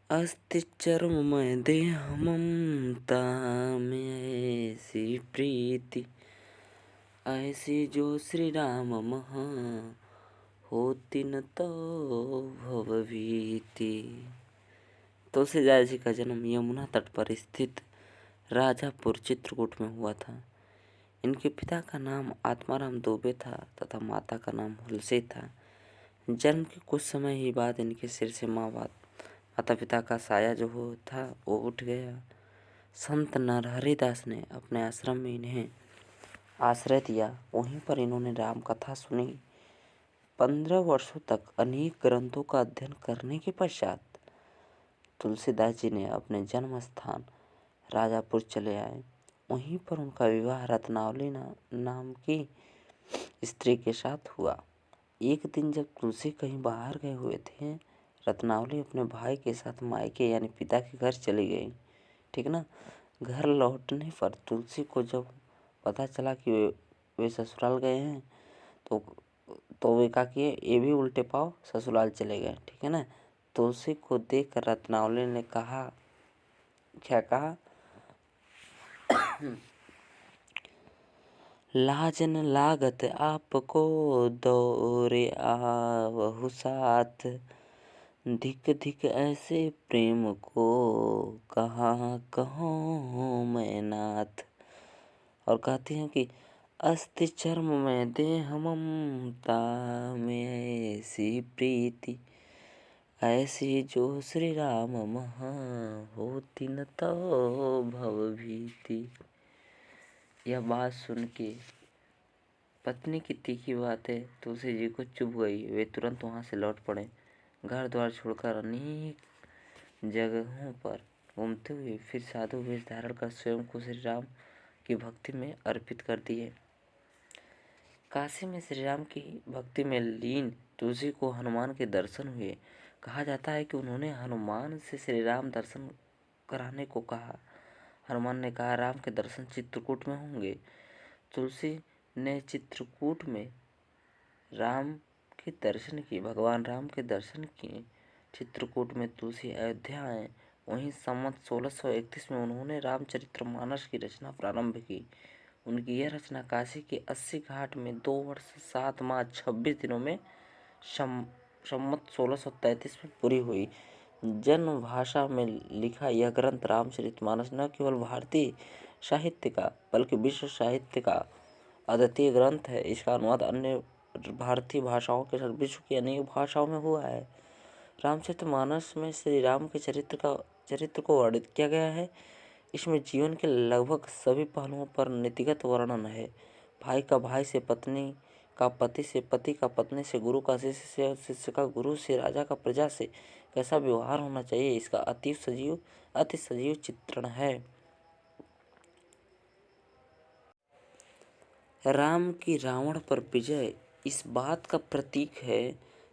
अस्ति चर्ममय देह ममता में ऐसी प्रीति, ऐसी जो श्री राम मह होती न तो भवभीति। तुलसीदास जी का जन्म यमुना तट पर स्थित राजापुर चित्रकूट में हुआ था। इनके पिता का नाम आत्माराम दुबे था तथा माता का नाम हुलसी था। जन्म के कुछ समय ही बाद इनके सिर से माता पिता का साया जो था वो उठ गया। संत नरहरिदास ने अपने आश्रम में इन्हें आश्रय दिया। वहीं पर इन्होंने राम कथा सुनी। 15 वर्षों तक अनेक ग्रंथों का अध्ययन करने के पश्चात तुलसीदास जी ने अपने जन्म स्थान राजापुर चले आए। वहीं पर उनका विवाह रत्नावली नाम की स्त्री के साथ हुआ। एक दिन जब तुलसी कहीं बाहर गए हुए थे, रत्नावली अपने भाई के साथ मायके यानी पिता के घर चली गई। ठीक ना। घर लौटने पर तुलसी को जब पता चला कि वे ससुराल गए हैं तो वे कहा कि ये भी उल्टे पाँव ससुराल चले गए। ठीक है ना। तुलसी को देख रत्नावली ने कहा, क्या कहा? लाजन लागत आपको दौरे आवहु साथ, धिक धिक ऐसे प्रेम को कहाँ कहूँ मैं नाथ। और कहती हैं कि अस्ति चर्म में देह ममता में ऐसी प्रीति, ऐसी जो श्री राम मह होती न तो भवभीति। यह बात सुन के पत्नी की तीखी बातें तुलसी जी को चुभ गई। वे तुरंत वहां से लौट पड़े। घर द्वार छोड़कर अनेक जगहों पर घूमते हुए फिर साधु वेश धारण कर स्वयं को श्री राम की भक्ति में अर्पित कर दिए। काशी में श्री राम की भक्ति में लीन तुलसी को हनुमान के दर्शन हुए। कहा जाता है कि उन्होंने हनुमान से श्री राम दर्शन कराने को कहा। हनुमान ने कहा, राम के दर्शन चित्रकूट में होंगे। तुलसी ने चित्रकूट में राम के दर्शन किए, भगवान राम के दर्शन किए। चित्रकूट में तुलसी अयोध्या आए। वहीं संवत 1631 में उन्होंने रामचरितमानस की रचना प्रारंभ की। उनकी यह रचना काशी के 80 घाट में 2 वर्ष 7 माह 26 दिनों में संवत 1633 में पूरी हुई। जन्म भाषा में लिखा यह ग्रंथ रामचरितमानस न केवल भारतीय साहित्य का बल्कि विश्व साहित्य का अद्वितीय ग्रंथ है। इसका अनुवाद अन्य भारतीय भाषाओं के साथ विश्व की अनेक भाषाओं में हुआ है। रामचरितमानस में श्री राम के चरित्र को वर्णित किया गया है। इसमें जीवन के लगभग सभी पहलुओं पर नीतिगत वर्णन है। भाई का भाई से, पत्नी का पति से, पति का पत्नी से, गुरु का शिष्य से, शिष्य का गुरु से, राजा का प्रजा से कैसा व्यवहार होना चाहिए, इसका अति सजीव चित्रण है। राम की रावण पर विजय इस बात का प्रतीक है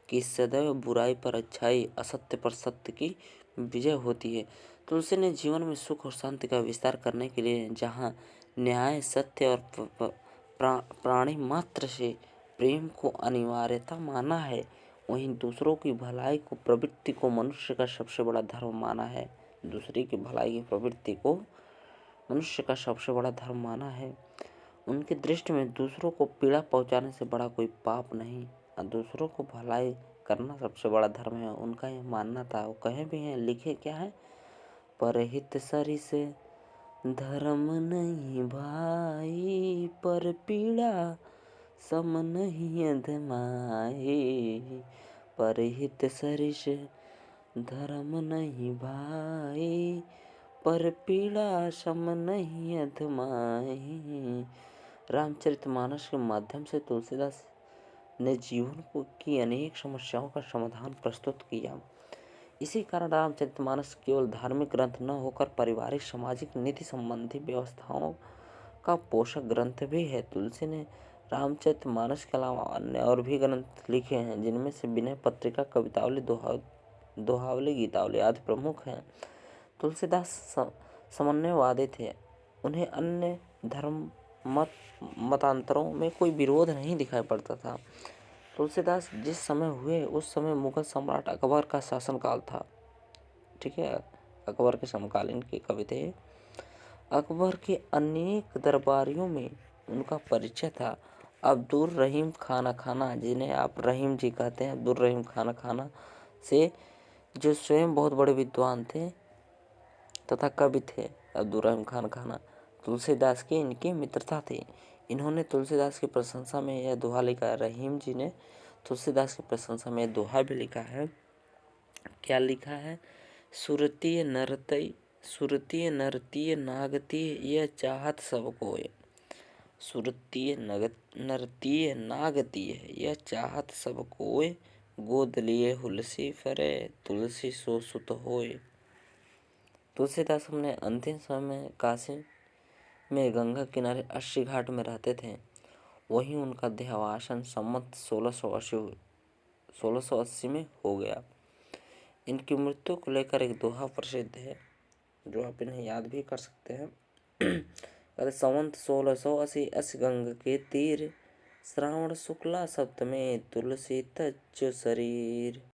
कि सदैव बुराई पर अच्छाई, असत्य पर सत्य की विजय होती है। तुलसी ने जीवन में सुख और शांति का विस्तार करने के लिए जहाँ न्याय, सत्य और प्राणी मात्र से प्रेम को अनिवार्यता माना है, वहीं दूसरों की भलाई को, प्रवृत्ति को मनुष्य का सबसे बड़ा धर्म माना है। दूसरे की भलाई की प्रवृत्ति को मनुष्य का सबसे बड़ा धर्म माना है। उनकी दृष्टि में दूसरों को पीड़ा पहुंचाने से बड़ा कोई पाप नहीं और दूसरों को भलाई करना सबसे बड़ा धर्म है। उनका यह मानना था। वो कहे भी हैं, लिखे क्या है, परहित सरि से धर्म नहीं भाई, पर पीड़ा सम नहीं अधमाई। परहित सरि से धर्म नहीं भाई, पर पीड़ा सम नहीं अधमाई। रामचरितमानस के माध्यम से तुलसीदास ने जीवन की अनेक समस्याओं का समाधान प्रस्तुत किया। इसी कारण रामचरितमानस केवल धार्मिक ग्रंथ न होकर पारिवारिक, सामाजिक, नीति संबंधी व्यवस्थाओं का पोषक ग्रंथ भी है। तुलसी ने रामचरितमानस के अलावा अन्य और भी ग्रंथ लिखे हैं, जिनमें से विनय पत्रिका, कवितावली, दोहावली, गीतावली आदि प्रमुख हैं। तुलसीदास समन्वयवादी थे। उन्हें अन्य धर्म मतांतरों में कोई विरोध नहीं दिखाई पड़ता था। तुलसीदास जिस समय हुए उस समय मुगल सम्राट अकबर का शासनकाल था। ठीक है, अकबर के समकालीन के कवि थे। अकबर के अनेक दरबारियों में उनका परिचय था। अब्दुल रहीम खाना खाना, जिन्हें आप रहीम जी कहते हैं, अब्दुल रहीम खाना खाना से, जो स्वयं बहुत बड़े विद्वान थे तथा कवि थे। अब्दुल रहीम खान खाना तुलसीदास की इनकी मित्रता थी। इन्होंने तुलसीदास की प्रशंसा में यह दोहा लिखा है। रहीम जी ने तुलसीदास की प्रशंसा में दोहा भी लिखा है। क्या लिखा है? सुरतीय नरतई, सुरतीय नरतीय नागतीय, यह चाहत सब कोय। सुरतीय नरतीय नागतीय, यह चाहत सब कोय। गोद लिए हुलसी फरे, तुलसी सो सुत होय। तुलसीदास अपने अंतिम समय में काशी में गंगा किनारे 80 घाट में रहते थे। वहीं उनका देहावसान संवत 1680 में हो गया। इनकी मृत्यु को लेकर एक दोहा प्रसिद्ध है, जो आप इन्हें याद भी कर सकते हैं। कहते संवत 1680 अस गंगा के तीर, श्रावण शुक्ला सप्तमी तुलसी तज शरीर।